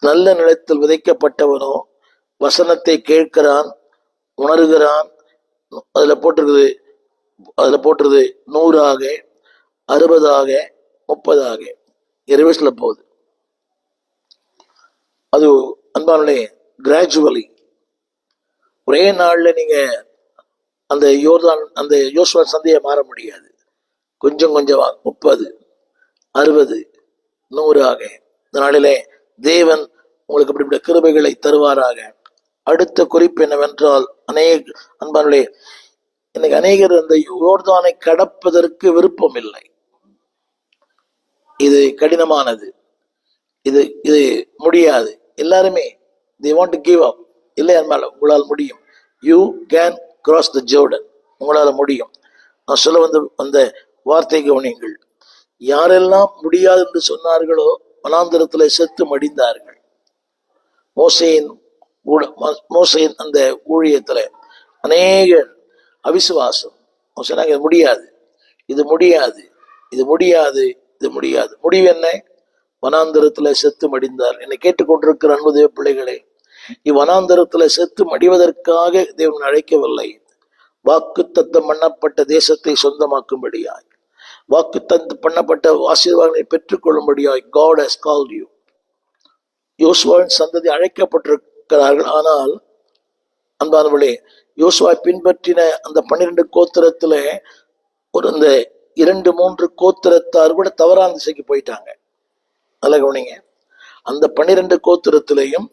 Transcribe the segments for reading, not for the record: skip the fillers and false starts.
நல்ல நிலத்தில் விதைக்கப்பட்டவனோ வசனத்தை கேட்கிறான், உணர்கிறான். அதுல போட்டிருக்குது 100ஆக, 60ஆக, 30ஆக ரிவர்ஸ்ல போகுது. அது அன்பானே கிராஜுவலி ஒரே நாள்ல நீங்க அந்த யோசுவா சந்தையை மாற முடியாது. கொஞ்சம் கொஞ்சமா 30, 60, 100ஆக இந்த நாளிலே தேவன் உங்களுக்கு இப்படிப்பட்ட கிருபைகளை தருவாராக. அடுத்த குறிப்பு என்னவென்றால், அன்பானே இன்னைக்கு அநேகர் அந்த யோர்தானை கடப்பதற்கு விருப்பம் இல்லை. இது கடினமானது, இது இது முடியாது. எல்லாருமே they want to give up. இல்லை அன்பால உங்களால் முடியும். You can cross the Jordan. உங்களால் முடியும். நான் சொல்ல வந்த வார்த்தை கவனியுங்கள். யாரெல்லாம் முடியாது என்று சொன்னார்களோ வனாந்திரத்தில் செத்து மடிந்தார்கள். மோசேயின் அந்த ஊழியத்துல அநேகர் அவிசுவாசம் சொன்னாங்க, இது முடியாது, இது முடியாது, இது முடியாது, இது முடியாது. முடிவு என்ன? வனாந்திரத்துல செத்து மடிந்தார். என்னை கேட்டுக்கொண்டிருக்கிற அன்பு தேவ பிள்ளைகளே, இவ்வனாந்திரத்துல செத்து மடிவதற்காக தேவன் அழைக்கவில்லை. வாக்கு தத்தம் பண்ணப்பட்ட தேசத்தை சொந்தமாக்கும்படியாய், வாக்கு தத்தம் பண்ணப்பட்ட ஆசீர்வாதங்களை பெற்றுக்கொள்ளும்படியாய் God has called you. யோசுவாவின் சந்ததி அழைக்கப்பட்டிருக்கிறார்கள். ஆனால் அன்பானவர்களே, யோசுவா பின்பற்றின அந்த 12 கோத்திரத்துல இந்த 2-3 கோத்திரத்தார் கூட தவறான திசைக்கு போயிட்டாங்க. நல்ல கவனிங்க. அந்த 12 கோத்திரத்திலையும்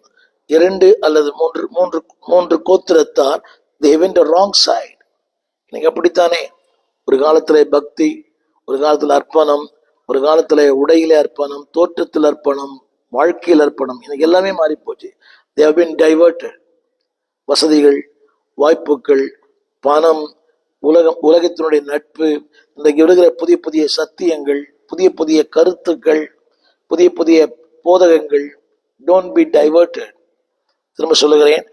2 அல்லது 3 கோத்திரத்தார் they went the wrong side. இன்னைக்கு அப்படித்தானே? ஒரு காலத்துல பக்தி, ஒரு காலத்துல அர்ப்பணம், ஒரு காலத்துல உடையில அர்ப்பணம், தோற்றத்தில் அர்ப்பணம், வாழ்க்கையில் அர்ப்பணம், இன்னைக்கு எல்லாமே மாறி போச்சு. they have been diverted. வசதிகள், வாய்ப்புகள், பணம், உலகத்தினுடைய நட்பு, இன்றைக்கு விடுகிற புதிய புதிய சத்தியங்கள், புதிய புதிய கருத்துக்கள், புதிய புதிய போதகங்கள். Don't be diverted. திரும்ப சொல்லுகிறேன்,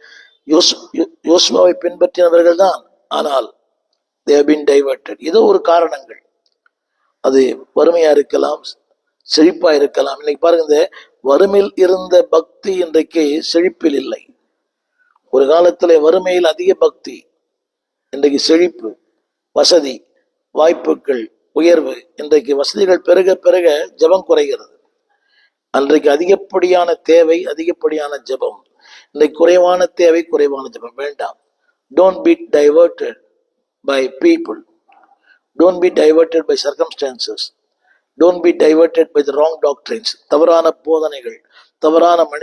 யோசுவாவை பின்பற்றினவர்கள் தான், ஆனால் they have been diverted. ஏதோ ஒரு காரணங்கள், அது வறுமையா இருக்கலாம், செழிப்பா இருக்கலாம். இன்னைக்கு பாருங்க, இந்த வறுமையில் இருந்த பக்தி இன்றைக்கு செழிப்பில் இல்லை. ஒரு காலத்துல வறுமையில் அதிக பக்தி, இன்றைக்கு செழிப்பு, வசதி, வாய்ப்புகள், உயர்வு. இன்றைக்கு வசதிகள் பெருக பெருக ஜபம் குறைகிறது. அன்றைக்கு அதிகப்படியான தேவை, அதிகப்படியான ஜபம். இன்றைக்கு குறைவான தேவை, குறைவான ஜபம். வேண்டாம். Don't be diverted by people. Don't be diverted by circumstances. Don't be diverted by the wrong doctrines. தவறான போதனைகள், தவறான